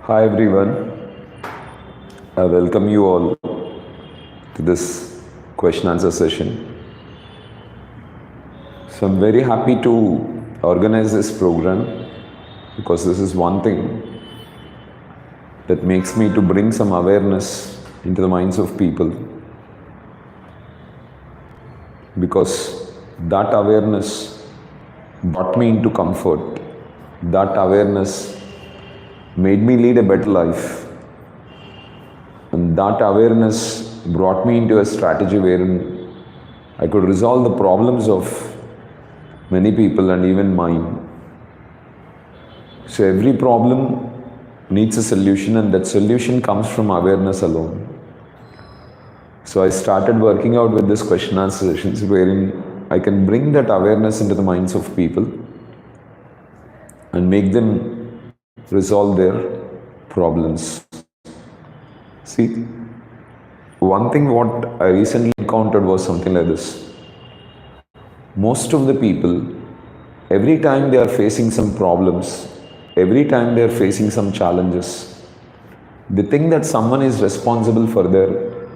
Hi everyone, I welcome you all to this question answer session. So I'm very happy to organize this program because this is one thing that makes me to bring some awareness into the minds of people, because that awareness brought me into comfort. That awareness made me lead a better life. And that awareness brought me into a strategy wherein I could resolve the problems of many people and even mine. So every problem needs a solution, and that solution comes from awareness alone. So I started working out with this question answer sessions wherein I can bring that awareness into the minds of people and make them resolve their problems. See, one thing what I recently encountered was something like this. Most of the people, every time they are facing some problems, every time they are facing some challenges, they think that someone is responsible for their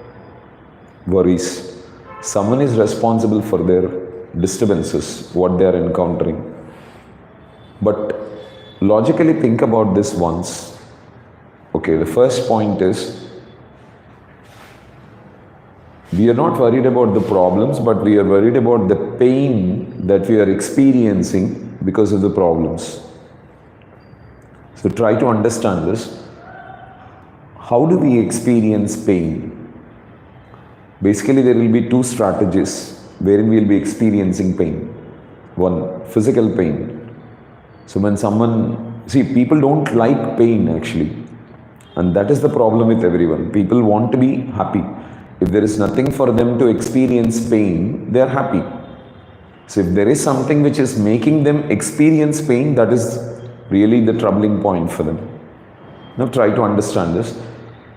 worries. Someone is responsible for their disturbances, what they are encountering. But logically think about this once. Okay, the first point is, we are not worried about the problems, but we are worried about the pain that we are experiencing because of the problems. So try to understand this. How do we experience pain? Basically, there will be two strategies wherein we will be experiencing pain. One, physical pain. So when people don't like pain actually. And that is the problem with everyone. People want to be happy. If there is nothing for them to experience pain, they are happy. So if there is something which is making them experience pain, that is really the troubling point for them. Now try to understand this.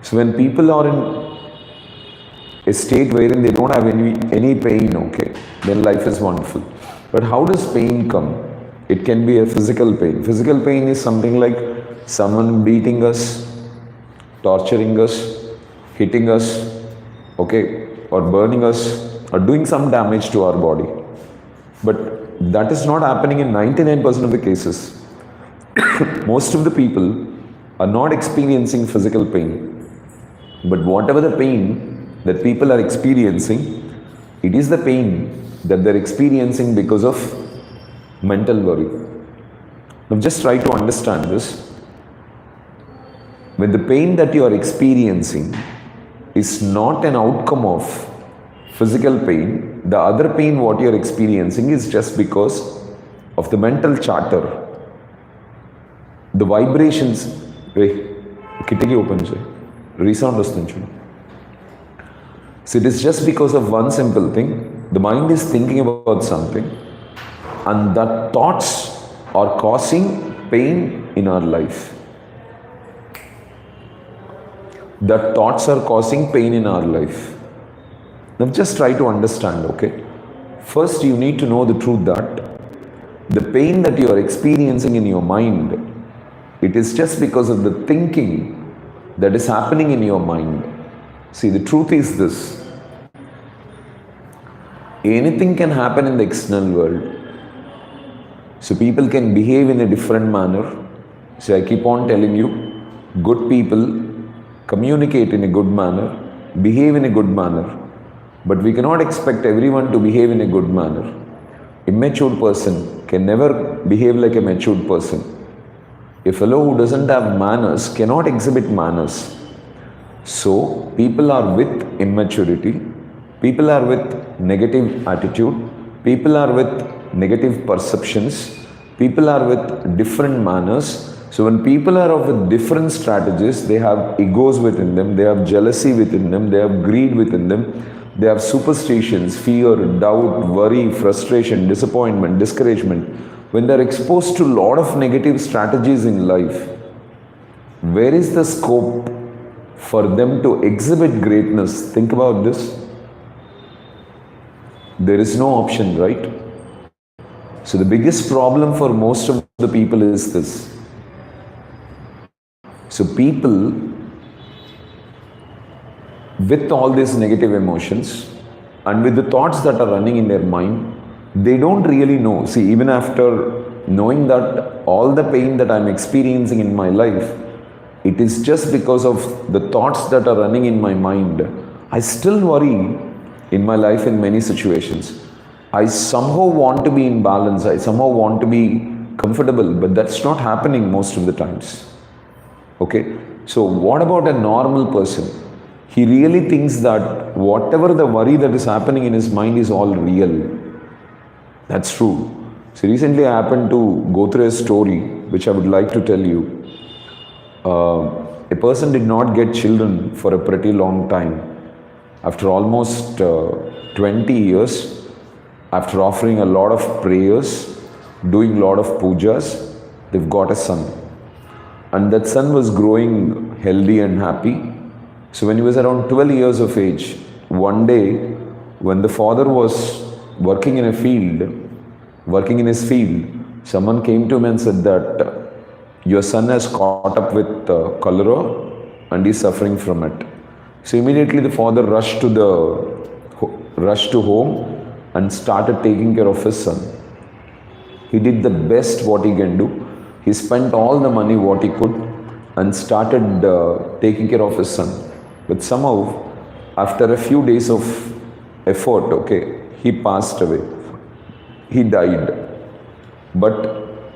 So when people are in a state wherein they don't have any pain, okay, then life is wonderful. But how does pain come? It can be a physical pain. Physical pain is something like someone beating us, torturing us, hitting us, okay, or burning us, or doing some damage to our body. But that is not happening in 99% of the cases. Most of the people are not experiencing physical pain. But whatever the pain that people are experiencing, it is the pain that they're experiencing because of mental worry. Now just try to understand this. When the pain that you are experiencing is not an outcome of physical pain, the other pain what you are experiencing is just because of the mental chatter. The vibrations, kitaki open cheyi, resound vastundi chudu. So it is just because of one simple thing. The mind is thinking about something, and the thoughts are causing pain in our life. The thoughts are causing pain in our life. Now just try to understand, okay? First you need to know the truth that the pain that you are experiencing in your mind, it is just because of the thinking that is happening in your mind. See, the truth is this. Anything can happen in the external world. So people can behave in a different manner. So I keep on telling you, good people communicate in a good manner, behave in a good manner. But we cannot expect everyone to behave in a good manner. A matured person can never behave like a matured person. A fellow who doesn't have manners cannot exhibit manners. So people are with immaturity, people are with negative attitude, people are with negative perceptions, people are with different manners. So when people are of different strategies, they have egos within them, they have jealousy within them, they have greed within them, they have superstitions, fear, doubt, worry, frustration, disappointment, discouragement. When they are exposed to a lot of negative strategies in life, where is the scope for them to exhibit greatness? Think about this. There is no option, right? So the biggest problem for most of the people is this. So So people with all these negative emotions and with the thoughts that are running in their mind, they don't really know. See, even after knowing that all the pain that I'm experiencing in my life, it is just because of the thoughts that are running in my mind, I still worry in my life in many situations. I somehow want to be in balance, I somehow want to be comfortable, but that's not happening most of the times. Okay, so what about a normal person? He really thinks that whatever the worry that is happening in his mind is all real. That's true. So recently I happened to go through a story which I would like to tell you. A person did not get children for a pretty long time. After almost 20 years, after offering a lot of prayers, doing a lot of pujas, they've got a son. And that son was growing healthy and happy. So when he was around 12 years of age, one day when the father was working in his field, someone came to him and said that your son has caught up with cholera and is suffering from it. So immediately the father rushed to home and started taking care of his son. He did the best what he can do. He spent all the money what he could and started taking care of his son. But somehow, after a few days of effort, he passed away. He died. But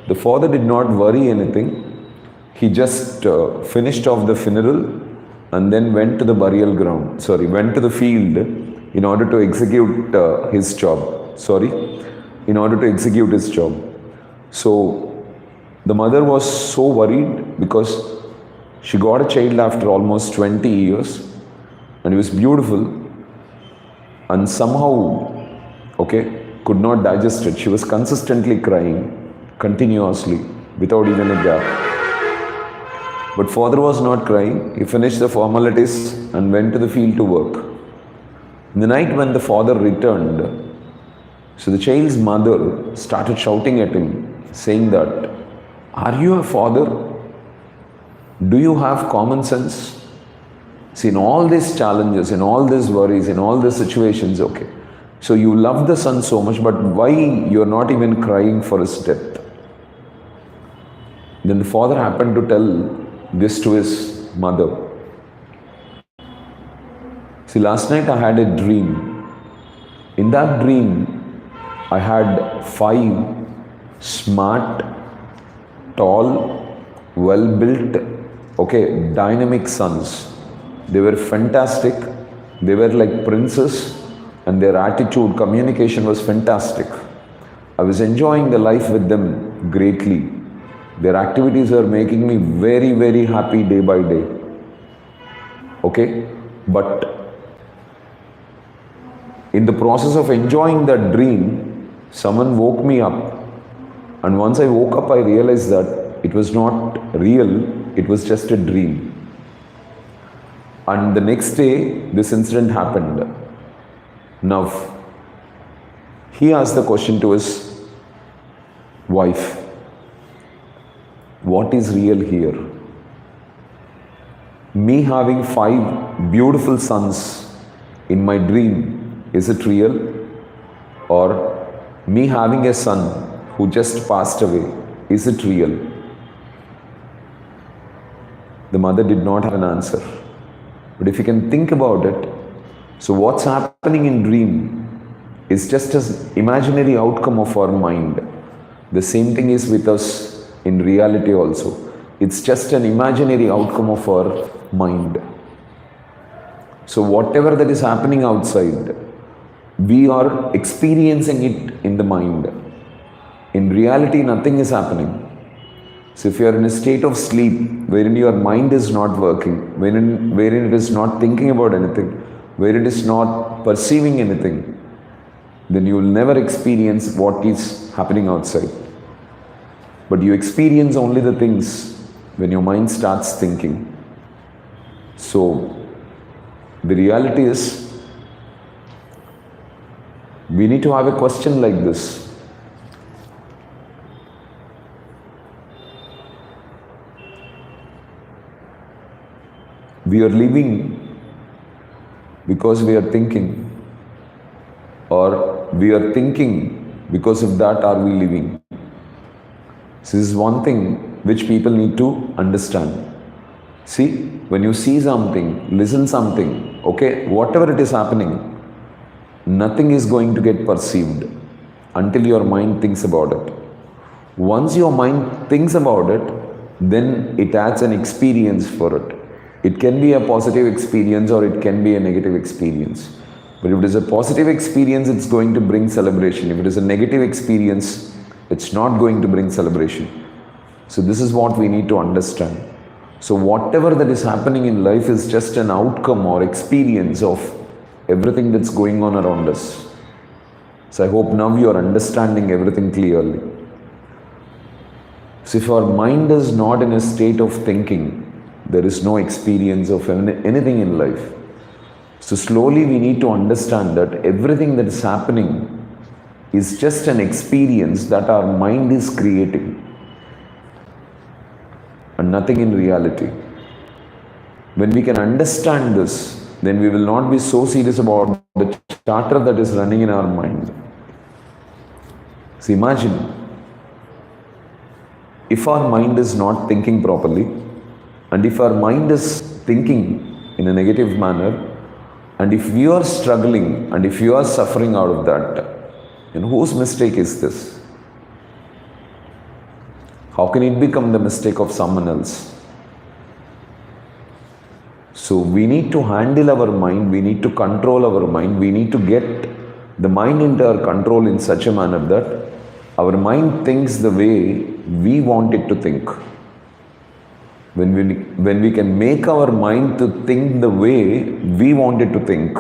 the father did not worry anything. He just finished off the funeral and then went to the went to the field in order to execute his job. So the mother was so worried because she got a child after almost 20 years and it was beautiful, and somehow, could not digest it. She was consistently crying, continuously, without even a gap. But father was not crying. He finished the formalities and went to the field to work. In the night when the father returned, so the child's mother started shouting at him, saying that, "Are you a father? Do you have common sense? See, in all these challenges, in all these worries, in all these situations, so you love the son so much, but why you're not even crying for his death?" Then the father happened to tell this to his mother. See, last night I had a dream. In that dream, I had 5 smart, tall, well-built, dynamic sons. They were fantastic. They were like princes, and their attitude, communication was fantastic. I was enjoying the life with them greatly. Their activities are making me very, very happy day by day. But in the process of enjoying that dream, someone woke me up. And once I woke up, I realized that it was not real, it was just a dream. And the next day, this incident happened. Now, he asked the question to his wife, "What is real here? Me having 5 beautiful sons in my dream, is it real? Or me having a son who just passed away, is it real?" The mother did not have an answer. But if you can think about it, so what's happening in dream is just an imaginary outcome of our mind. The same thing is with us in reality also. It's just an imaginary outcome of our mind. So whatever that is happening outside, we are experiencing it in the mind. In reality, nothing is happening. So if you are in a state of sleep, wherein your mind is not working, wherein it is not thinking about anything, where it is not perceiving anything, then you will never experience what is happening outside. But you experience only the things when your mind starts thinking. So the reality is, we need to have a question like this. we are living because we are thinking, or we are thinking because of that are we living. This is one thing which people need to understand. See, when you see something, listen something, okay, whatever it is happening, nothing is going to get perceived until your mind thinks about it. Once your mind thinks about it, then it adds an experience for it. It can be a positive experience or it can be a negative experience. But if it is a positive experience, it's going to bring celebration. If it is a negative experience, it's not going to bring celebration. So this is what we need to understand. So whatever that is happening in life is just an outcome or experience of everything that's going on around us. So I hope now you are understanding everything clearly. So if our mind is not in a state of thinking, there is no experience of anything in life. So slowly we need to understand that everything that is happening is just an experience that our mind is creating, and nothing in reality. When we can understand this, then we will not be so serious about the chatter that is running in our mind. So imagine, if our mind is not thinking properly, and if our mind is thinking in a negative manner, and if we are struggling, and if you are suffering out of that, then whose mistake is this? How can it become the mistake of someone else? So we need to handle our mind, we need to control our mind, we need to get the mind into our control in such a manner that our mind thinks the way we want it to think. When we can make our mind to think the way we want it to think,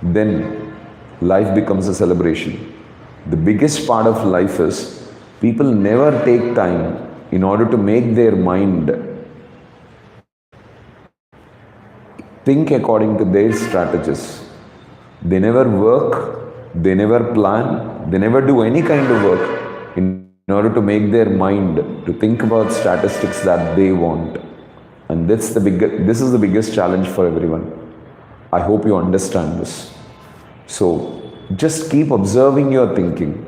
then life becomes a celebration. The biggest part of life is people never take time in order to make their mind think according to their strategies. They never work, they never plan, they never do any kind of work in order to make their mind to think about statistics that they want. And this is the biggest challenge for everyone. I hope you understand this. So just keep observing your thinking.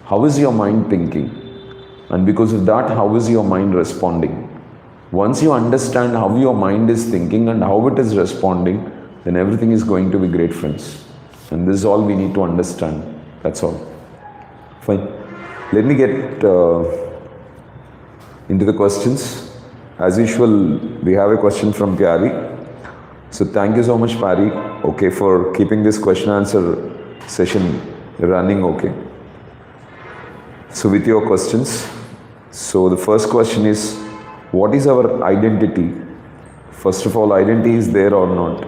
How is your mind thinking? And because of that, how is your mind responding? Once you understand how your mind is thinking and how it is responding, then everything is going to be great, friends. And this is all we need to understand. That's all. Fine. Let me get into the questions. As usual, we have a question from Pyari. So thank you so much, Pyari, okay, for keeping this question answer session running, okay. So with your questions, so the first question is, what is our identity? First of all, identity is there or not?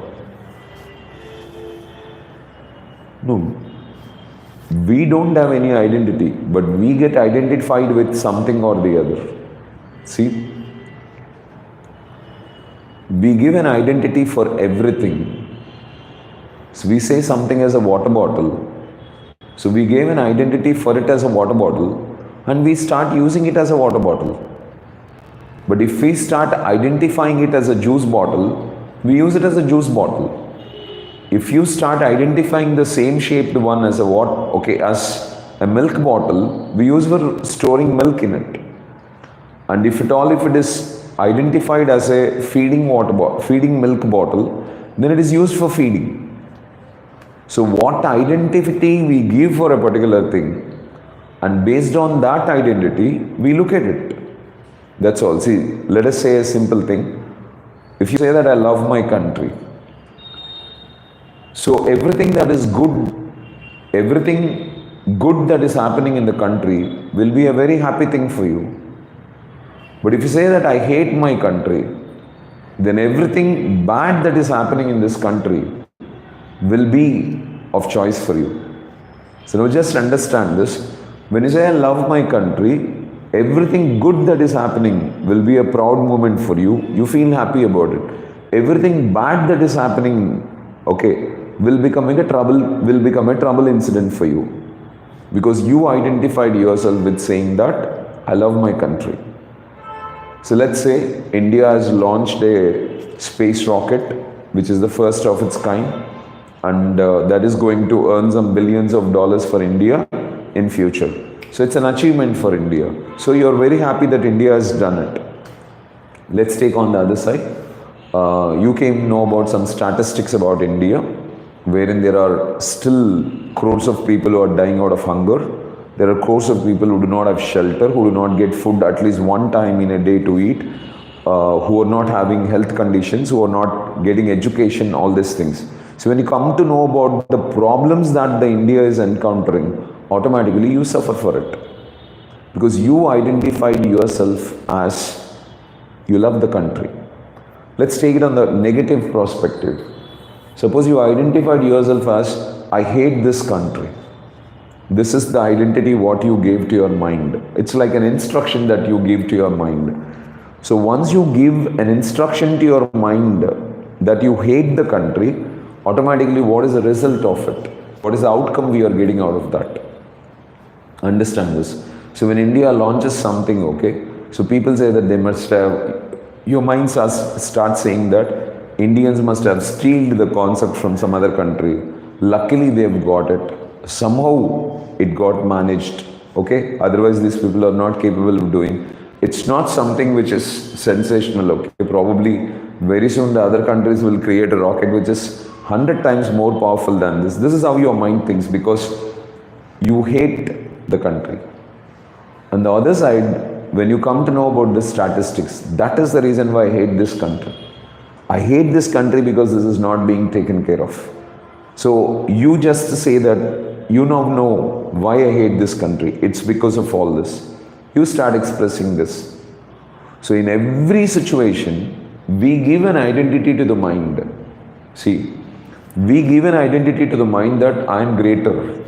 No. We don't have any identity, but we get identified with something or the other. See? We give an identity for everything. So we say something as a water bottle. So we gave an identity for it as a water bottle and we start using it as a water bottle. But if we start identifying it as a juice bottle, we use it as a juice bottle. If you start identifying the same shaped one as as a milk bottle, we use for storing milk in it. And if it is identified as a feeding milk bottle, then it is used for feeding. So what identity we give for a particular thing, and based on that identity, we look at it. That's all. See, let us say a simple thing. If you say that I love my country, so everything that is good, everything good that is happening in the country will be a very happy thing for you. But if you say that I hate my country, then everything bad that is happening in this country will be of choice for you. So now just understand this. When you say I love my country, everything good that is happening will be a proud moment for you. You feel happy about it. Everything bad that is happening, will become a trouble incident for you. Because you identified yourself with saying that I love my country. So let's say India has launched a space rocket, which is the first of its kind, and that is going to earn some billions of dollars for India in future. So it's an achievement for India. So you're very happy that India has done it. Let's take on the other side. You came to know about some statistics about India, wherein there are still crores of people who are dying out of hunger. There are crores of people who do not have shelter, who do not get food at least one time in a day to eat, who are not having health conditions, who are not getting education, all these things. So when you come to know about the problems that the India is encountering, automatically you suffer for it. Because you identified yourself as you love the country. Let's take it on the negative perspective. Suppose you identified yourself as, I hate this country. This is the identity what you gave to your mind. It's like an instruction that you give to your mind. So once you give an instruction to your mind that you hate the country, automatically what is the result of it? What is the outcome we are getting out of that? Understand this. So when India launches something, okay, so people say that they must have, your mind starts saying that Indians must have stealed the concept from some other country. Luckily they've got it. Somehow it got managed, okay? Otherwise these people are not capable of doing. It's not something which is sensational, okay? Probably very soon the other countries will create a rocket which is 100 times more powerful than this. This is how your mind thinks because you hate the country. On the other side, when you come to know about the statistics, that is the reason why I hate this country. I hate this country because this is not being taken care of. So you just say that you now know why I hate this country. It's because of all this. You start expressing this. So in every situation, we give an identity to the mind. See, we give an identity to the mind that I am greater.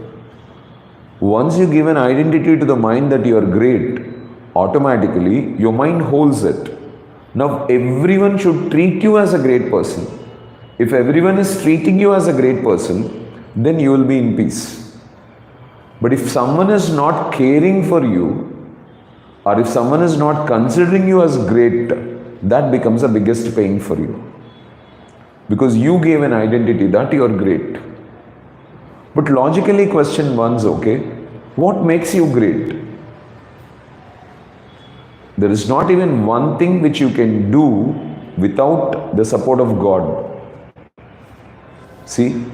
Once you give an identity to the mind that you are great, automatically your mind holds it. Now everyone should treat you as a great person. If everyone is treating you as a great person, then you will be in peace. But if someone is not caring for you, or if someone is not considering you as great, that becomes the biggest pain for you. Because you gave an identity that you are great. But logically question once, okay, what makes you great? There is not even one thing which you can do without the support of God. See,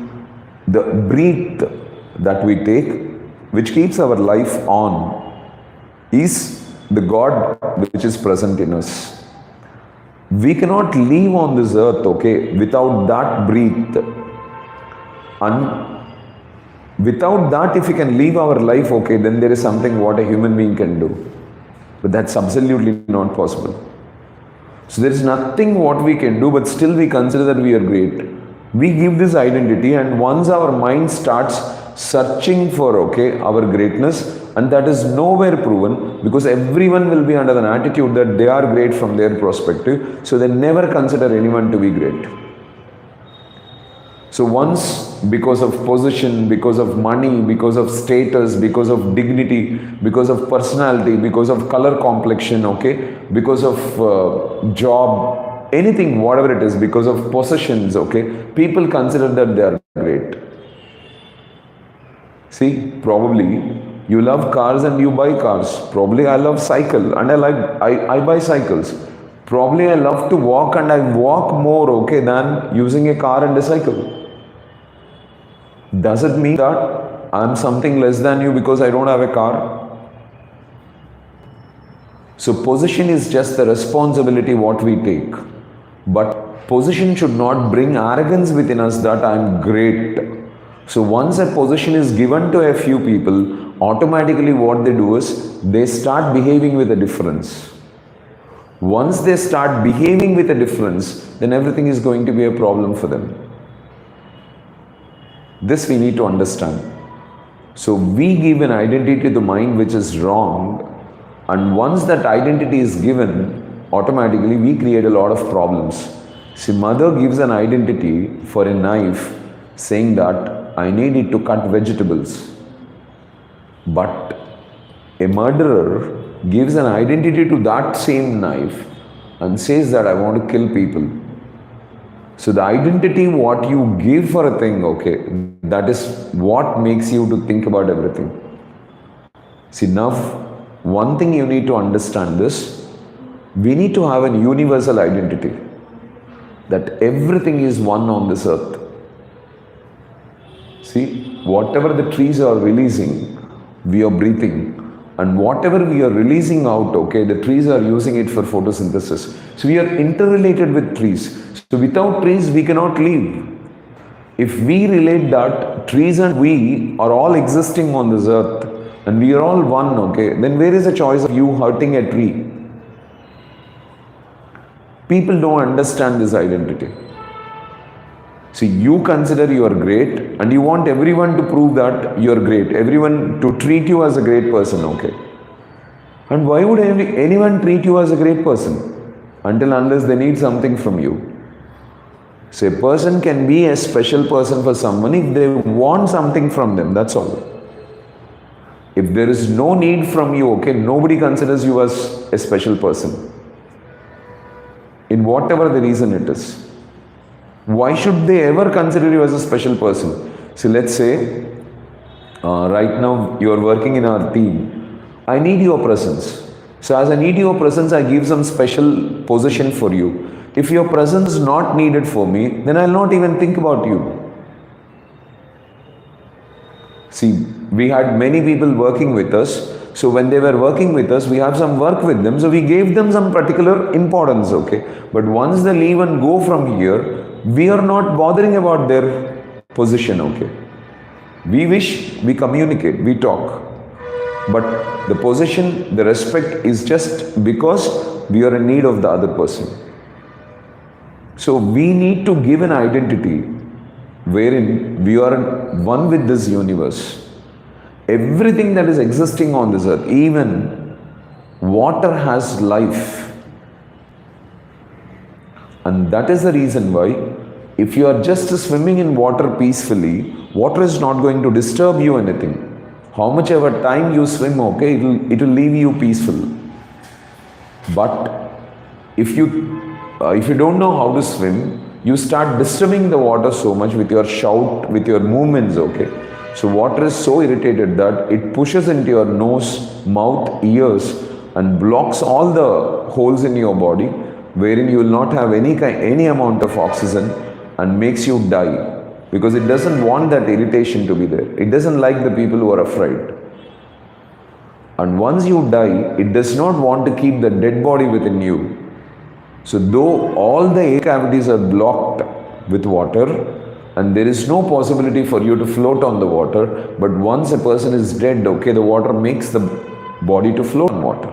the breath that we take, which keeps our life on, is the God which is present in us. We cannot live on this earth, okay, without that breath. And without that, if we can live our life, okay, then there is something what a human being can do. But that's absolutely not possible. So there is nothing what we can do, but still we consider that we are great. We give this identity, and once our mind starts searching for, okay, our greatness, and that is nowhere proven, because everyone will be under an attitude that they are great from their perspective, so they never consider anyone to be great. So once, because of position, because of money, because of status, because of dignity, because of personality, because of color complexion, okay, because of job, anything, whatever it is, because of possessions, okay, people consider that they are great. See, probably you love cars and you buy cars. Probably I love cycle and I buy cycles. Probably I love to walk and I walk more, okay, than using a car and a cycle. Does it mean that I'm something less than you because I don't have a car? So position is just the responsibility what we take. But position should not bring arrogance within us that I'm great. So once a position is given to a few people, automatically what they do is they start behaving with a difference. Once they start behaving with a difference, then everything is going to be a problem for them. This we need to understand. So we give an identity to the mind which is wrong, and once that identity is given, automatically we create a lot of problems. See, mother gives an identity for a knife saying that I need it to cut vegetables. But a murderer gives an identity to that same knife and says that I want to kill people. So the identity what you give for a thing, okay, that is what makes you to think about everything. See, now one thing you need to understand this, we need to have a universal identity that everything is one on this earth. See, whatever the trees are releasing, we are breathing, and whatever we are releasing out, okay, the trees are using it for photosynthesis. So we are interrelated with trees. So without trees, we cannot live. If we relate that trees and we are all existing on this earth, and we are all one, okay, then where is the choice of you hurting a tree? People don't understand this identity. See, you consider you are great and you want everyone to prove that you are great, everyone to treat you as a great person, okay? And why would anyone treat you as a great person? Unless they need something from you. So a person can be a special person for someone if they want something from them, that's all. If there is no need from you, okay, nobody considers you as a special person. In whatever the reason it is. Why should they ever consider you as a special person? So let's say, right now you are working in our team. I need your presence. So as I need your presence, I give some special position for you. If your presence is not needed for me, then I'll not even think about you. See, we had many people working with us. So when they were working with us, we have some work with them. So we gave them some particular importance, okay. But once they leave and go from here, we are not bothering about their position, okay. We wish, we communicate, we talk. But the position, the respect is just because we are in need of the other person. So we need to give an identity wherein we are one with this universe. Everything that is existing on this earth, even water has life. And that is the reason why if you are just swimming in water peacefully, water is not going to disturb you anything. How much ever time you swim, okay, it will leave you peaceful. But if you don't know how to swim, you start disturbing the water so much with your shout, with your movements, okay. So water is so irritated that it pushes into your nose, mouth, ears and blocks all the holes in your body wherein you will not have any amount of oxygen and makes you die because it doesn't want that irritation to be there. It doesn't like the people who are afraid. And once you die, it does not want to keep the dead body within you. So though all the air cavities are blocked with water, and there is no possibility for you to float on the water, but once a person is dead, okay, the water makes the body to float on water.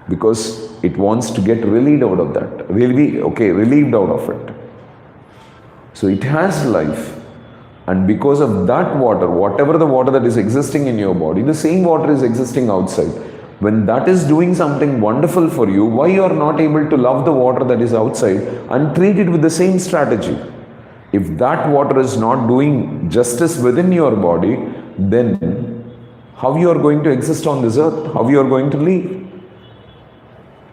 Because it wants to get relieved out of that. Relieved out of it. So it has life. And because of that water, whatever the water that is existing in your body, the same water is existing outside. When that is doing something wonderful for you, why you are not able to love the water that is outside and treat it with the same strategy? If that water is not doing justice within your body, then how you are going to exist on this earth? How you are going to live?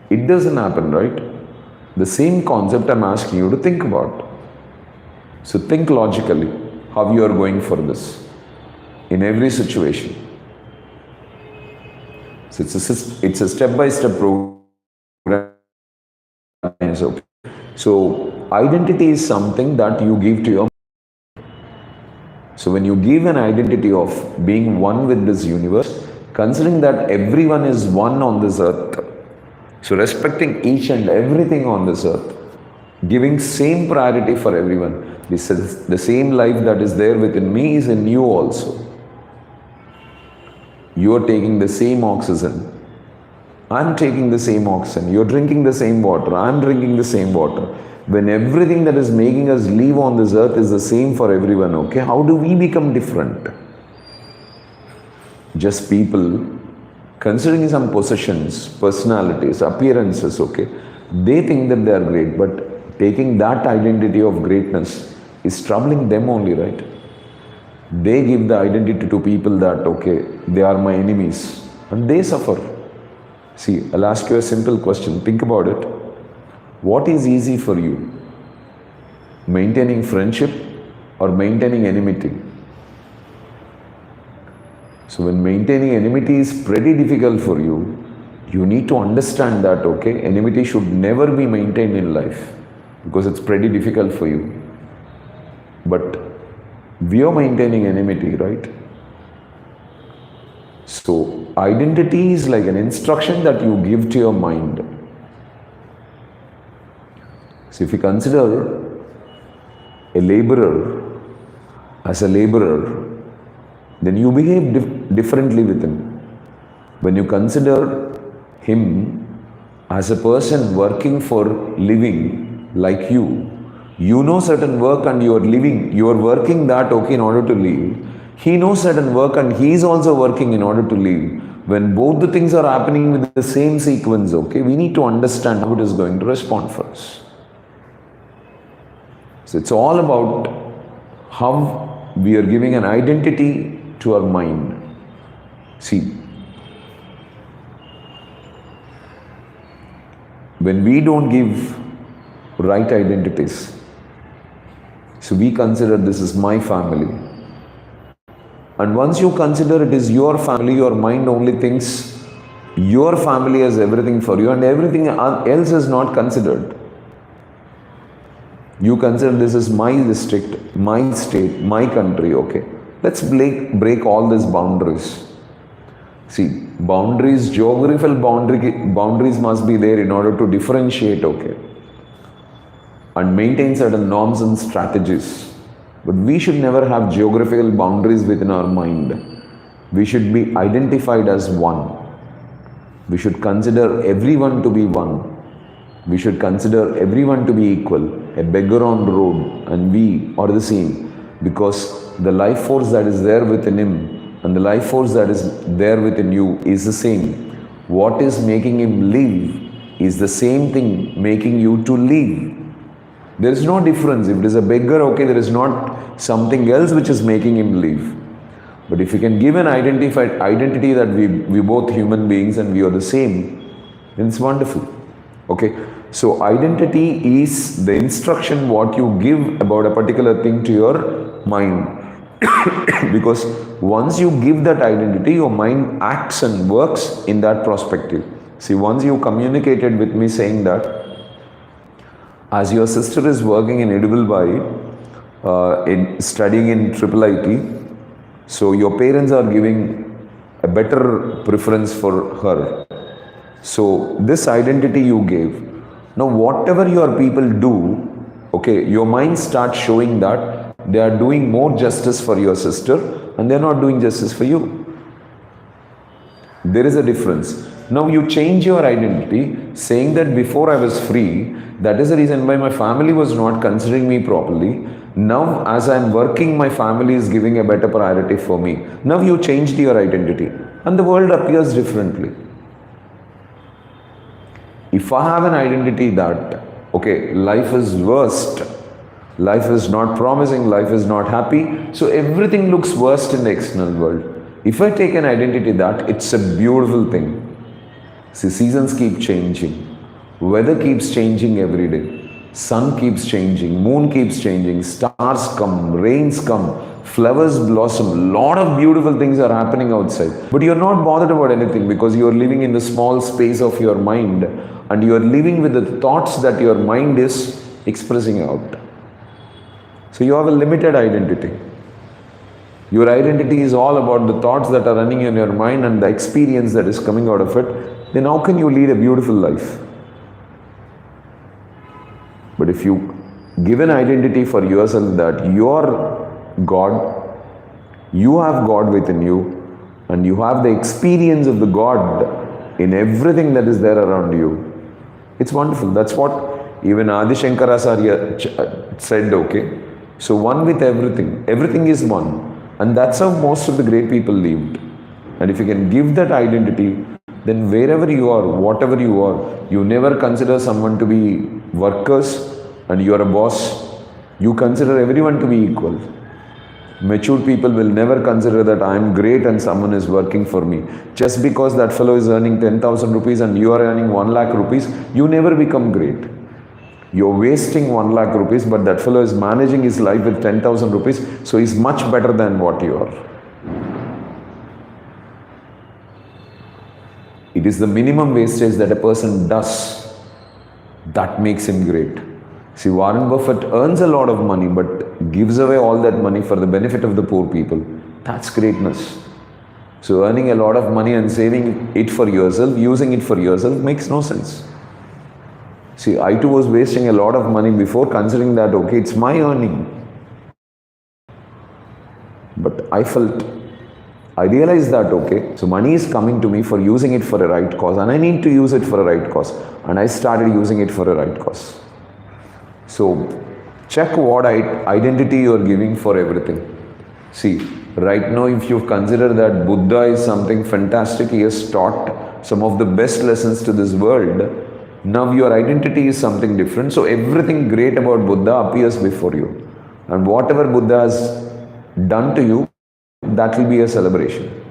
It doesn't happen, right? The same concept I'm asking you to think about. So think logically how you are going for this in every situation. So it's a step-by-step program. So identity is something that you give to your. So when you give an identity of being one with this universe, considering that everyone is one on this earth, so respecting each and everything on this earth, giving same priority for everyone. The same life that is there within me is in you also. You are taking the same oxygen. I'm taking the same oxygen. You're drinking the same water. I'm drinking the same water. When everything that is making us live on this earth is the same for everyone, okay, how do we become different? Just people considering some possessions, personalities, appearances, okay, they think that they are great, but taking that identity of greatness is troubling them only, right? They give the identity to people that, okay, they are my enemies, and they suffer. See, I'll ask you a simple question. Think about it. What is easy for you? Maintaining friendship or maintaining enmity? So when maintaining enmity is pretty difficult for you, you need to understand that, okay, enmity should never be maintained in life because it's pretty difficult for you. But we are maintaining enmity, right? So identity is like an instruction that you give to your mind. So if you consider a laborer as a laborer, then you behave differently with him. When you consider him as a person working for living like you know certain work and you are working that, okay, in order to live. He knows certain work and he is also working in order to live. When both the things are happening with the same sequence, okay, we need to understand how it is going to respond for us. So it's all about how we are giving an identity to our mind. See, when we don't give right identities, so we consider this is my family. And once you consider it is your family, your mind only thinks your family has everything for you and everything else is not considered. You consider this is my district, my state, my country, okay. Let's break all these boundaries. See, boundaries, geographical boundaries must be there in order to differentiate, okay, and maintain certain norms and strategies. But we should never have geographical boundaries within our mind. We should be identified as one. We should consider everyone to be one. We should consider everyone to be equal. A beggar on the road and we are the same, because the life force that is there within him and the life force that is there within you is the same. What is making him live is the same thing making you to live. There is no difference. If it is a beggar, okay, there is not something else which is making him live. But if you can give an identity that we both human beings and we are the same, then it's wonderful. Okay, so identity is the instruction what you give about a particular thing to your mind. Because once you give that identity, your mind acts and works in that perspective. See, once you communicated with me saying that, as your sister is working in Edinburgh, in studying in IIIT, so your parents are giving a better preference for her. So this identity you gave. Now whatever your people do, okay, your mind starts showing that they are doing more justice for your sister and they are not doing justice for you. There is a difference. Now you change your identity saying that before I was free, that is the reason why my family was not considering me properly. Now as I am working, my family is giving a better priority for me. Now you changed your identity and the world appears differently. If I have an identity that, okay, life is worst, life is not promising, life is not happy, so everything looks worst in the external world. If I take an identity that it's a beautiful thing. See, seasons keep changing, weather keeps changing every day, sun keeps changing, moon keeps changing, stars come, rains come, flowers blossom, lot of beautiful things are happening outside. But you're not bothered about anything because you're living in the small space of your mind and you're living with the thoughts that your mind is expressing out. So you have a limited identity. Your identity is all about the thoughts that are running in your mind and the experience that is coming out of it. Then how can you lead a beautiful life? But if you give an identity for yourself that you are God, you have God within you, and you have the experience of the God in everything that is there around you, it's wonderful. That's what even Adi Shankaracharya said, okay. So one with everything. Everything is one. And that's how most of the great people lived. And if you can give that identity, then wherever you are, whatever you are, you never consider someone to be workers and you are a boss. You consider everyone to be equal. Mature people will never consider that I am great and someone is working for me. Just because that fellow is earning 10,000 rupees and you are earning 1 lakh rupees, you never become great. You're wasting 1 lakh rupees, but that fellow is managing his life with 10,000 rupees, so he's much better than what you are. It is the minimum wastage that a person does that makes him great. See, Warren Buffett earns a lot of money but gives away all that money for the benefit of the poor people. That's greatness. So earning a lot of money and saving it for yourself, using it for yourself makes no sense. See, I too was wasting a lot of money before, considering that, okay, it's my earning. But I realized that, okay, so money is coming to me for using it for a right cause, and I need to use it for a right cause. And I started using it for a right cause. So check what identity you are giving for everything. See, right now if you consider that Buddha is something fantastic, he has taught some of the best lessons to this world, now your identity is something different. So everything great about Buddha appears before you. And whatever Buddha has done to you, that will be a celebration.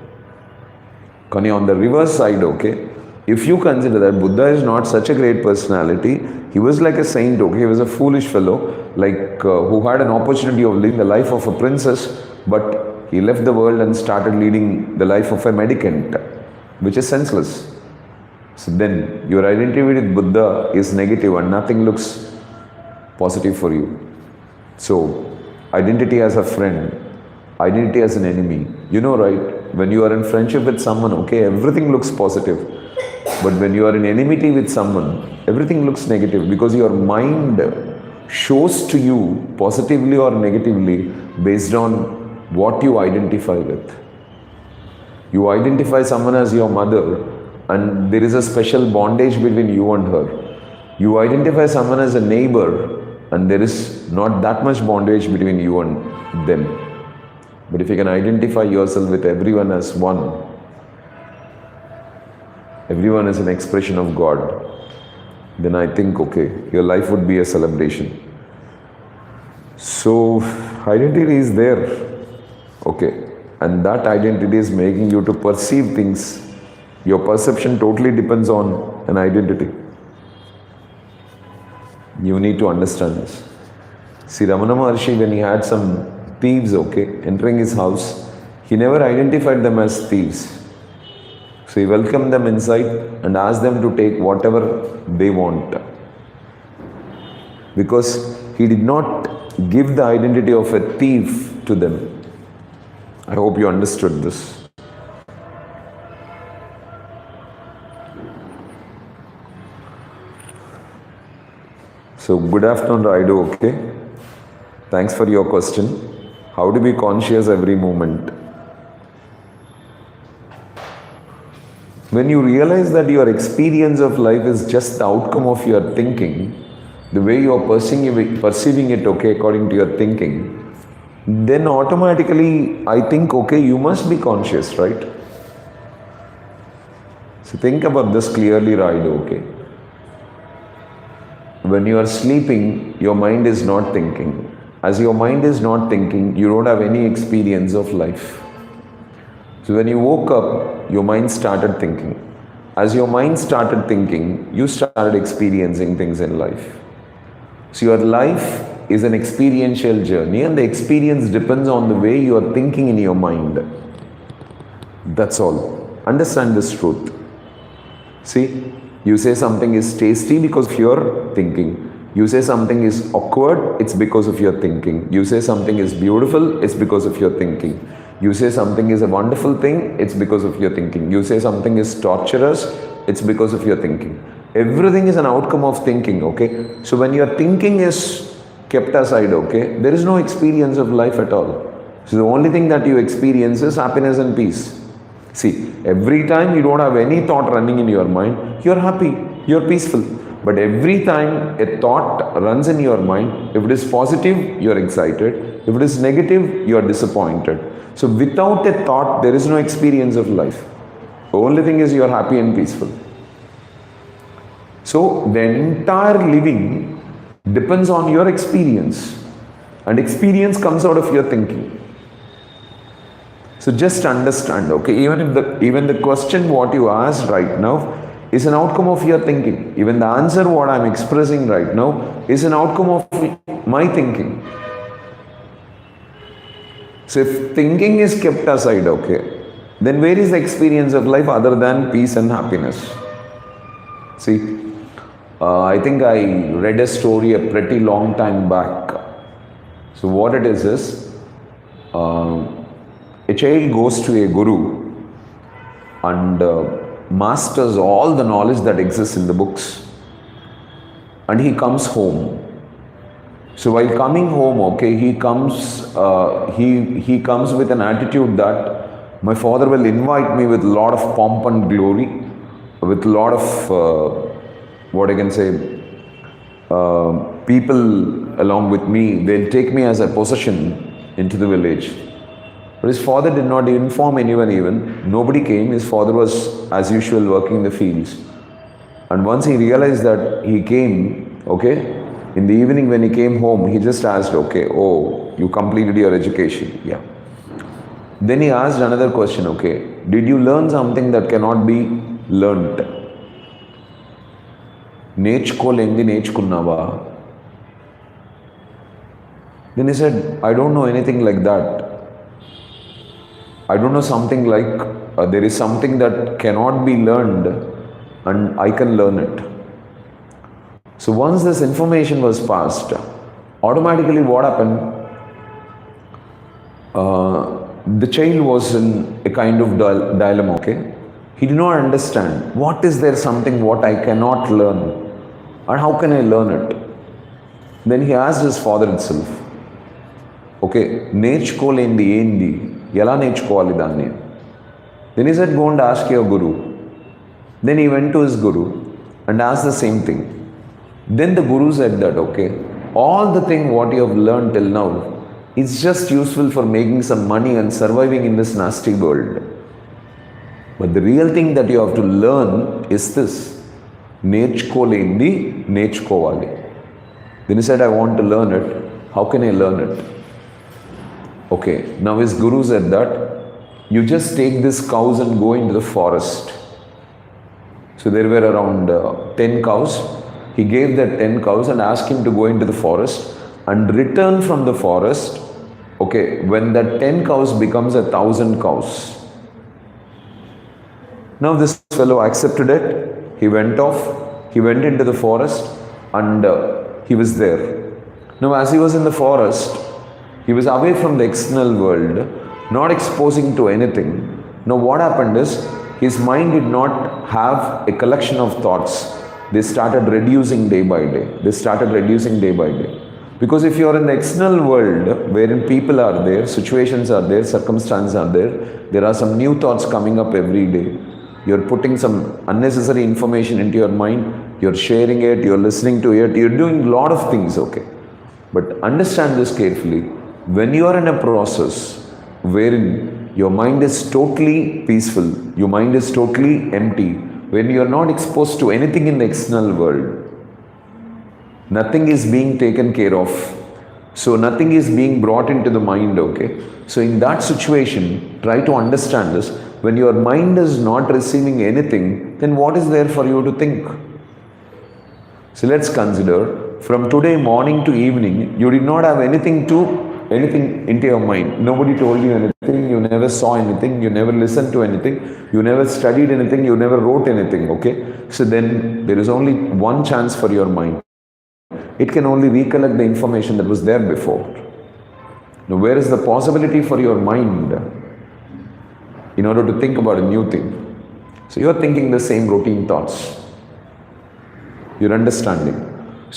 Kani, on the reverse side, okay, if you consider that Buddha is not such a great personality, he was like a saint, okay, he was a foolish fellow, like who had an opportunity of living the life of a princess, but he left the world and started leading the life of a mendicant, which is senseless. So then your identity with Buddha is negative and nothing looks positive for you. So identity as a friend, identity as an enemy. You know, right? When you are in friendship with someone, okay, everything looks positive. But when you are in enmity with someone, everything looks negative because your mind shows to you positively or negatively based on what you identify with. You identify someone as your mother and there is a special bondage between you and her. You identify someone as a neighbor and there is not that much bondage between you and them. But if you can identify yourself with everyone as one, everyone is an expression of God, then I think, okay, your life would be a celebration. So, identity is there, okay, and that identity is making you to perceive things. Your perception totally depends on an identity. You need to understand this. See, Ramana Maharshi, when he had some thieves, okay, entering his house, he never identified them as thieves. So he welcomed them inside and asked them to take whatever they want. Because he did not give the identity of a thief to them. I hope you understood this. So good afternoon, Raido, okay? Thanks for your question. How to be conscious every moment? When you realize that your experience of life is just the outcome of your thinking, the way you are perceiving it, okay, according to your thinking, then automatically I think, okay, you must be conscious, right? So think about this clearly, Raido, okay? When you are sleeping, your mind is not thinking. As your mind is not thinking, you don't have any experience of life. So when you woke up, your mind started thinking. As your mind started thinking, you started experiencing things in life. So your life is an experiential journey and the experience depends on the way you are thinking in your mind. That's all. Understand this truth. See, you say something is tasty because of your thinking. You say something is awkward, it's because of your thinking. You say something is beautiful, it's because of your thinking. You say something is a wonderful thing, it's because of your thinking. You say something is torturous, it's because of your thinking. Everything is an outcome of thinking, okay? So when your thinking is kept aside, okay, there is no experience of life at all. So the only thing that you experience is happiness and peace. See, every time you don't have any thought running in your mind, you're happy, you're peaceful. But every time a thought runs in your mind, if it is positive, you're excited. If it is negative, you're disappointed. So without a thought, there is no experience of life. The only thing is you're happy and peaceful. So the entire living depends on your experience. And experience comes out of your thinking. So just understand, okay, even the question what you asked right now is an outcome of your thinking. Even the answer what I'm expressing right now is an outcome of my thinking. So if thinking is kept aside, okay, then where is the experience of life other than peace and happiness? See, I think I read a story a pretty long time back. So what it is a child goes to a guru and masters all the knowledge that exists in the books, and he comes home. So while coming home, okay, he comes with an attitude that my father will invite me with a lot of pomp and glory, with a lot of what I can say, people along with me. They'll take me as a possession into the village. But his father did not inform anyone even. Nobody came. His father was, as usual, working in the fields. And once he realized that he came, okay, in the evening when he came home, he just asked, okay, oh, you completed your education. Yeah. Then he asked another question, okay, did you learn something that cannot be learnt? నేర్చుకోలేంది నేర్చుకున్నావా? Then he said, I don't know anything like that. I don't know something like there is something that cannot be learned and I can learn it. So once this information was passed, automatically what happened? The child was in a kind of dilemma, okay? He did not understand what is there something what I cannot learn and how can I learn it? Then he asked his father itself, okay, నేర్చుకోలేంది ఏంది, ఎలా నేర్చుకోవాలి దాన్ని? Then he said, go and ask your guru. Then he went to his guru and asked the same thing. Then the guru said that, okay, all the thing what you have learned till now is just useful for making some money and surviving in this nasty world. But the real thing that you have to learn is this. నేర్చుకోలేంది నేర్చుకోవాలి. Then he said, I want to learn it. How can I learn it? Okay, now his guru said that you just take these cows and go into the forest. So there were around 10 cows. He gave that 10 cows and asked him to go into the forest and return from the forest, okay, when that 10 cows becomes 1,000 cows. Now this fellow accepted it. He went off. He went into the forest and he was there. Now as he was in the forest, he was away from the external world, not exposing to anything. Now what happened is, his mind did not have a collection of thoughts. They started reducing day by day. They started reducing day by day. Because if you are in the external world, wherein people are there, situations are there, circumstances are there are some new thoughts coming up every day. You're putting some unnecessary information into your mind, you're sharing it, you're listening to it, you're doing a lot of things, okay. But understand this carefully. When you are in a process wherein your mind is totally peaceful, your mind is totally empty, when you are not exposed to anything in the external world, nothing is being taken care of. So nothing is being brought into the mind, okay. So in that situation, try to understand this. When your mind is not receiving anything, then what is there for you to think? So let's consider, from today morning to evening, you did not have anything into your mind. Nobody told you anything, you never saw anything, you never listened to anything, you never studied anything, you never wrote anything, okay? So then there is only one chance for your mind. It can only recollect the information that was there before. Now where is the possibility for your mind in order to think about a new thing? So you're thinking the same routine thoughts. You're understanding.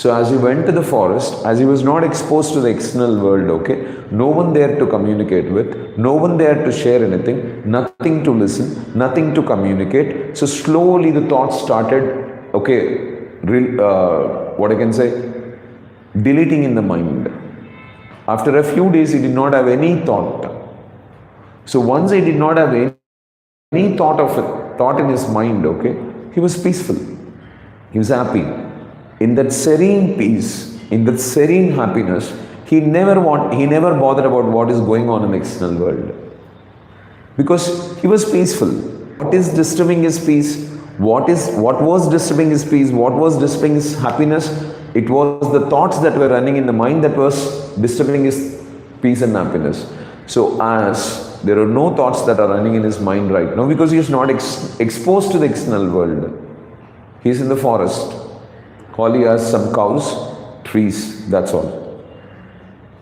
So as he went to the forest, as he was not exposed to the external world, okay, no one there to communicate with, no one there to share anything, nothing to listen, nothing to communicate. So slowly the thoughts started, okay, what I can say, deleting in the mind. After a few days, he did not have any thought. So once he did not have any thought in his mind, okay, he was peaceful. He was happy. In that serene peace, in that serene happiness, he never bothered about what is going on in the external world. because he was peaceful. What is disturbing his peace? What was disturbing his peace? What was disturbing his happiness? It was the thoughts that were running in the mind that was disturbing his peace and happiness. So as there are no thoughts that are running in his mind right now, because he is not exposed to the external world. He is in the forest. All he has some cows, trees, that's all.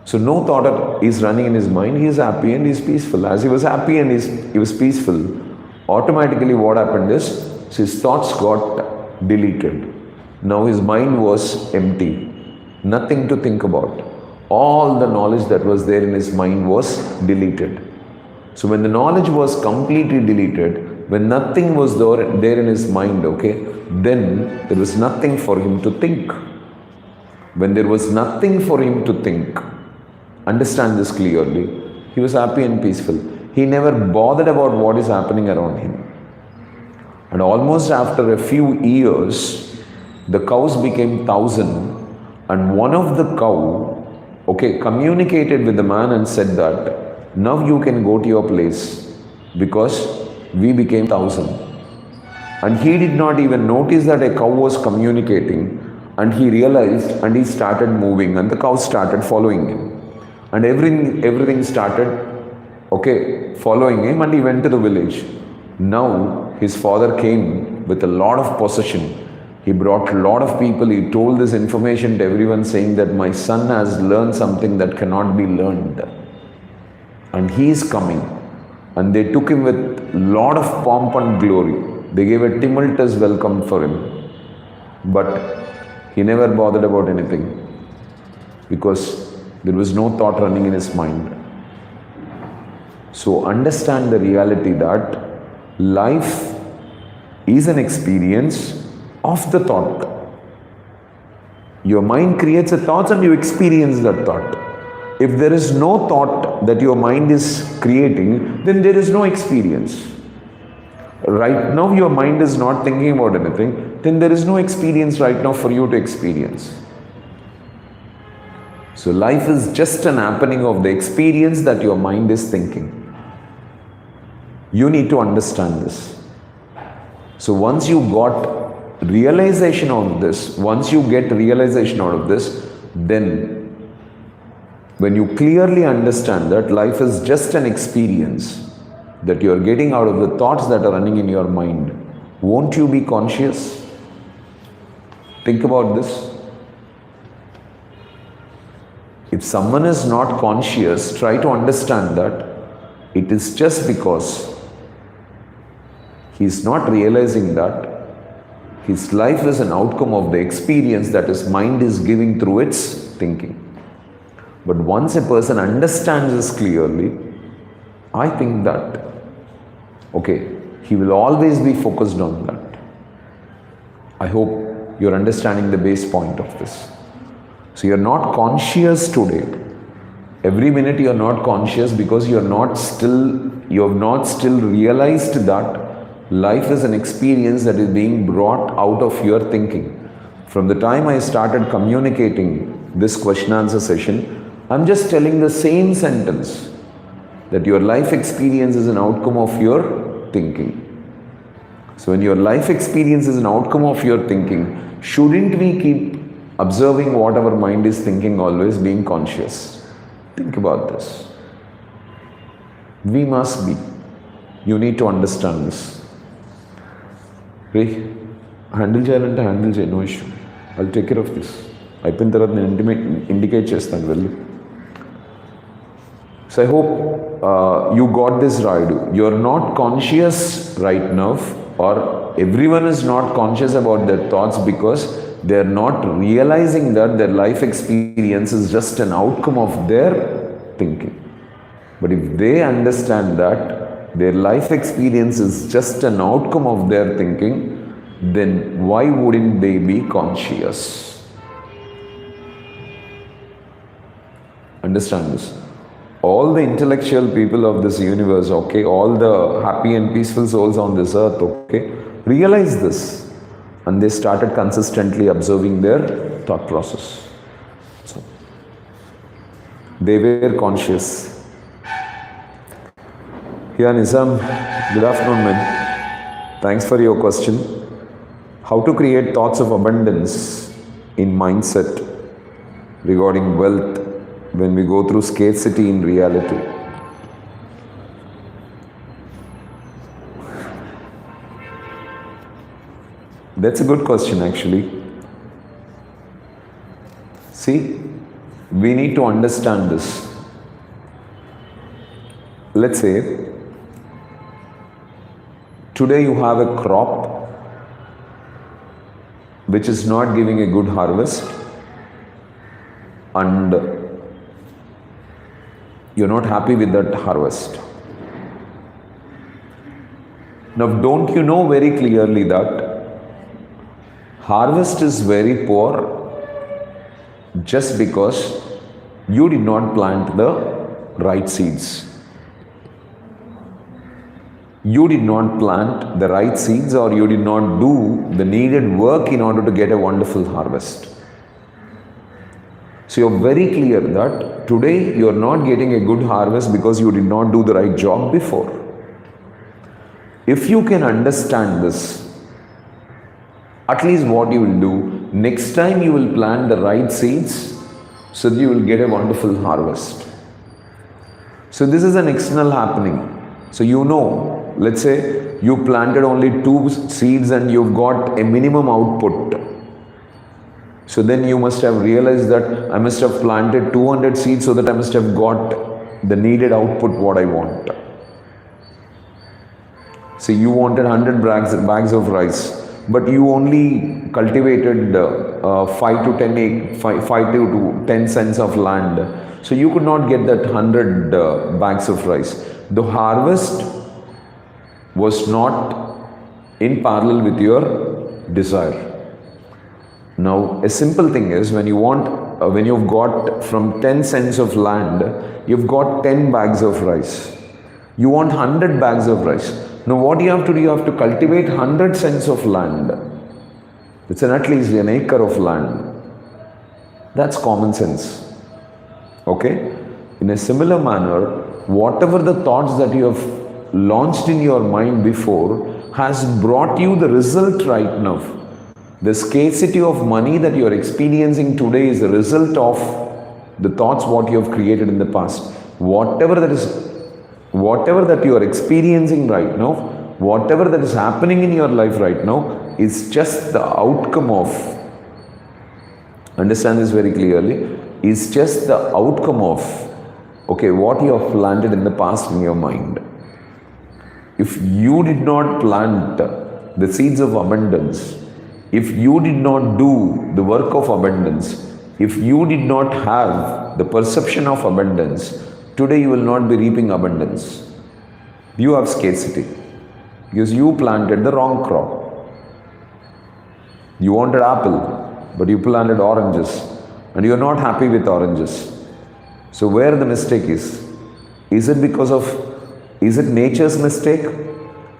So no thought is running in his mind. He is happy and he is peaceful. As he was happy and he was peaceful, automatically what happened is his thoughts got deleted. Now his mind was empty. Nothing to think about. All the knowledge that was there in his mind was deleted. So when the knowledge was completely deleted, when nothing was there in his mind, okay, then there was nothing for him to think. When there was nothing for him to think, understand this clearly, he was happy and peaceful. He never bothered about what is happening around him. And almost after a few years, the cows became 1,000, and one of the cow, communicated with the man and said that, now you can go to your place because we became 1,000. And he did not even notice that a cow was communicating, and he realized and he started moving and the cow started following him. And everything started following him, and he went to the village. Now his father came with a lot of possession. He brought a lot of people. He told this information to everyone, saying that my son has learned something that cannot be learned. And he is coming. And they took him with a lot of pomp and glory. They gave a tumultuous welcome for him. But he never bothered about anything, because there was no thought running in his mind. So understand the reality that life is an experience of the thought. Your mind creates a thought and you experience that thought. If there is no thought that your mind is creating, then there is no experience. Right now your mind is not thinking about anything, then there is no experience right now for you to experience. So life is just an happening of the experience that your mind is thinking. You need to understand this. So once you got realization on this, once you get realization out of this, then when you clearly understand that life is just an experience that you are getting out of the thoughts that are running in your mind, won't you be conscious? Think about this. If someone is not conscious, try to understand that it is just because he is not realizing that his life is an outcome of the experience that his mind is giving through its thinking. But once a person understands this clearly, I think that, he will always be focused on that. I hope you're understanding the base point of this. So you're not conscious today. Every minute you're not conscious because you have not still realized that life is an experience that is being brought out of your thinking. From the time I started communicating this question answer session, I'm just telling the same sentence, that your life experience is an outcome of your thinking. So when your life experience is an outcome of your thinking, shouldn't we keep observing what our mind is thinking, always being conscious? Think about this. We must be. You need to understand this. Handle చేయాలంటే handle చేయి, no issue. I'll take care of this. అయిపోయిన తర్వాత నేను indicate చేస్తాను వెళ్ళి. So I hope you got this right. You're not conscious right now, or everyone is not conscious about their thoughts because they're not realizing that their life experience is just an outcome of their thinking. But if they understand that their life experience is just an outcome of their thinking, then why wouldn't they be conscious? Understand this. All the intellectual people of this universe, all the happy and peaceful souls on this earth, realize this. And they started consistently observing their thought process. So, they were conscious. Yeah, Nizam, good afternoon, man. Thanks for your question. How to create thoughts of abundance in mindset regarding wealth when we go through scarcity in reality? That's a good question, actually. See, we need to understand this. Let's say today you have a crop which is not giving a good harvest, and you're not happy with that harvest. Now, don't you know very clearly that harvest is very poor just because you did not plant the right seeds? You did not plant the right seeds, or you did not do the needed work in order to get a wonderful harvest. So you're very clear that today you're not getting a good harvest because you did not do the right job before. If you can understand this, at least what you will do, next time you will plant the right seeds so that you will get a wonderful harvest. So this is an external happening. So you know, let's say you planted only 2 seeds and you've got a minimum output. So then you must have realized that I must have planted 200 seeds so that I must have got the needed output what I want. So you wanted 100 bags of rice, but you only cultivated 5 to 10 cents of land. So you could not get that 100 bags of rice. The harvest was not in parallel with your desire. Now, a simple thing is when you've got from 10 cents of land, you've got 10 bags of rice. You want 100 bags of rice. Now, what you have to do, you have to cultivate 100 cents of land. It's at least an acre of land. That's common sense. Okay? In a similar manner, whatever the thoughts that you have launched in your mind before has brought you the result right now. The scarcity of money that you are experiencing today is the result of the thoughts what you have created in the past. Whatever that you are experiencing right now, whatever that is happening in your life right now is just the outcome of, understand this very clearly, is just the outcome of what you have planted in the past in your mind. If you did not plant the seeds of abundance, if you did not do the work of abundance, if you did not have the perception of abundance, today you will not be reaping abundance. You have scarcity because you planted the wrong crop. You wanted apple, but you planted oranges, and you are not happy with oranges. So where the mistake is? Is it nature's mistake?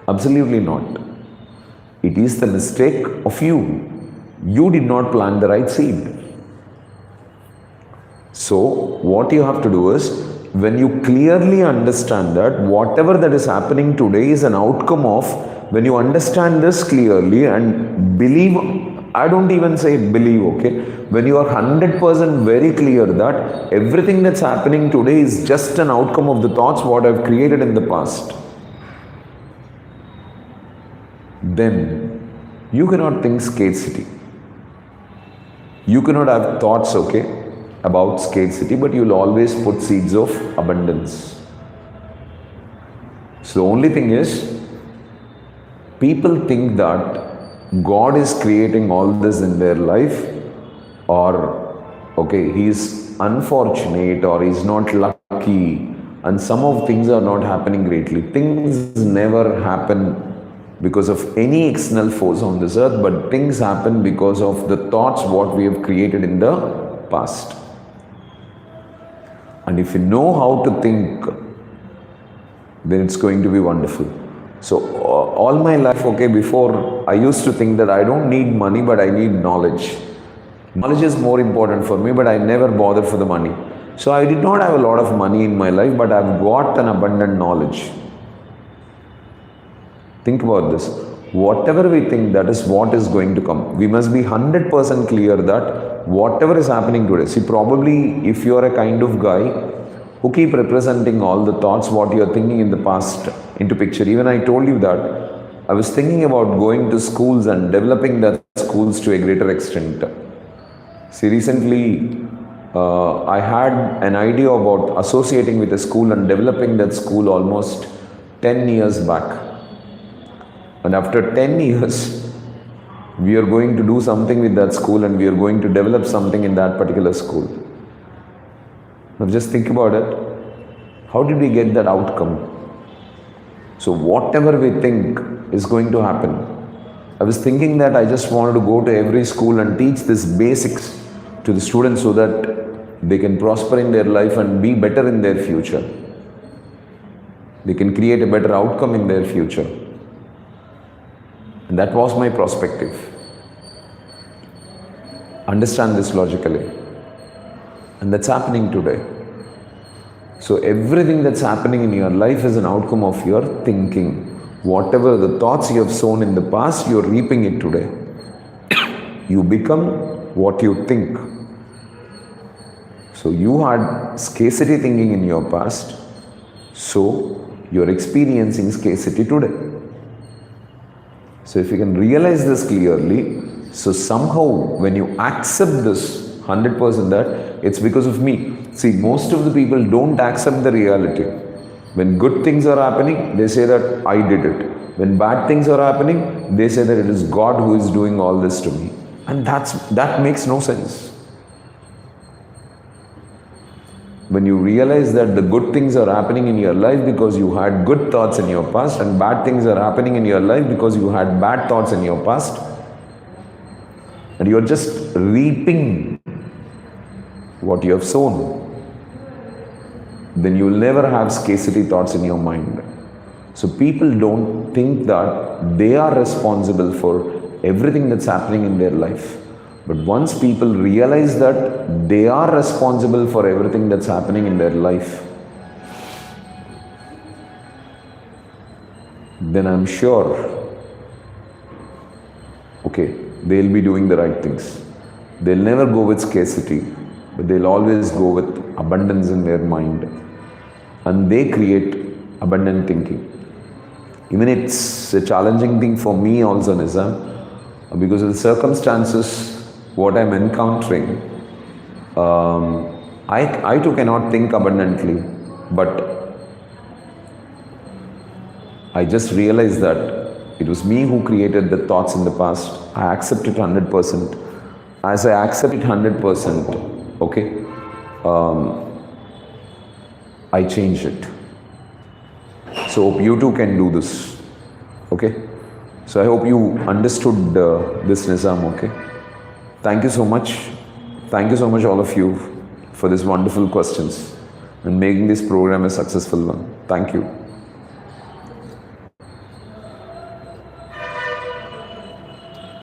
Absolutely not. It is the mistake of you. You did not plant the right seed. So what you have to do is, when you clearly understand that whatever that is happening today is an outcome of, when you understand this clearly and believe, I don't even say believe, when you are 100% very clear that everything that's happening today is just an outcome of the thoughts what I've created in the past, then you cannot think scarcity. You cannot have thoughts, about scarcity, but you'll always put seeds of abundance. So the only thing is, people think that God is creating all this in their life, or he's unfortunate, or he's not lucky, and some of things are not happening greatly. Things never happen because of any external force on this earth, but things happen because of the thoughts what we have created in the past. And if you know how to think, then it's going to be wonderful. So all my life, before I used to think that I don't need money, but I need knowledge. Knowledge is more important for me, but I never bothered for the money. So I did not have a lot of money in my life, but I've got an abundant knowledge. Think about this. Whatever we think, that is what is going to come. We must be 100% clear that whatever is happening today, see, probably if you are a kind of guy who keep representing all the thoughts, what you are thinking in the past into picture. Even I told you that I was thinking about going to schools and developing that schools to a greater extent. See, recently I had an idea about associating with a school and developing that school almost 10 years back. And after 10 years, we are going to do something with that school and we are going to develop something in that particular school. Now just think about it. How did we get that outcome? So whatever we think is going to happen. I was thinking that I just wanted to go to every school and teach this basics to the students so that they can prosper in their life and be better in their future. They can create a better outcome in their future. And that was my perspective. Understand this logically. And that's happening today. So everything that's happening in your life is an outcome of your thinking. Whatever the thoughts you have sown in the past, you are reaping it today. You become what you think. So you had scarcity thinking in your past, so you are experiencing scarcity today. So if you can realize this clearly, so somehow when you accept this 100% that it's because of me. See, most of the people don't accept the reality. When good things are happening, they say that I did it. When bad things are happening, they say that it is God who is doing all this to me. And that makes no sense. When you realize that the good things are happening in your life because you had good thoughts in your past, and bad things are happening in your life because you had bad thoughts in your past, and you are just reaping what you have sown, then you will never have scarcity thoughts in your mind. So people don't think that they are responsible for everything that's happening in their life. But once people realize that they are responsible for everything that's happening in their life, then I'm sure, okay, they'll be doing the right things. They'll never go with scarcity, but they'll always go with abundance in their mind. And they create abundant thinking. Even it's a challenging thing for me also, Nizam, because of the circumstances, what I'm encountering, I too cannot think abundantly, but I just realized that it was me who created the thoughts in the past. I accept it 100%. As I accept it 100%, okay, I change it. So hope you too can do this, okay? So I hope you understood this, Nizam, okay? Thank you so much. Thank you so much, all of you, for these wonderful questions and making this program a successful one. Thank you.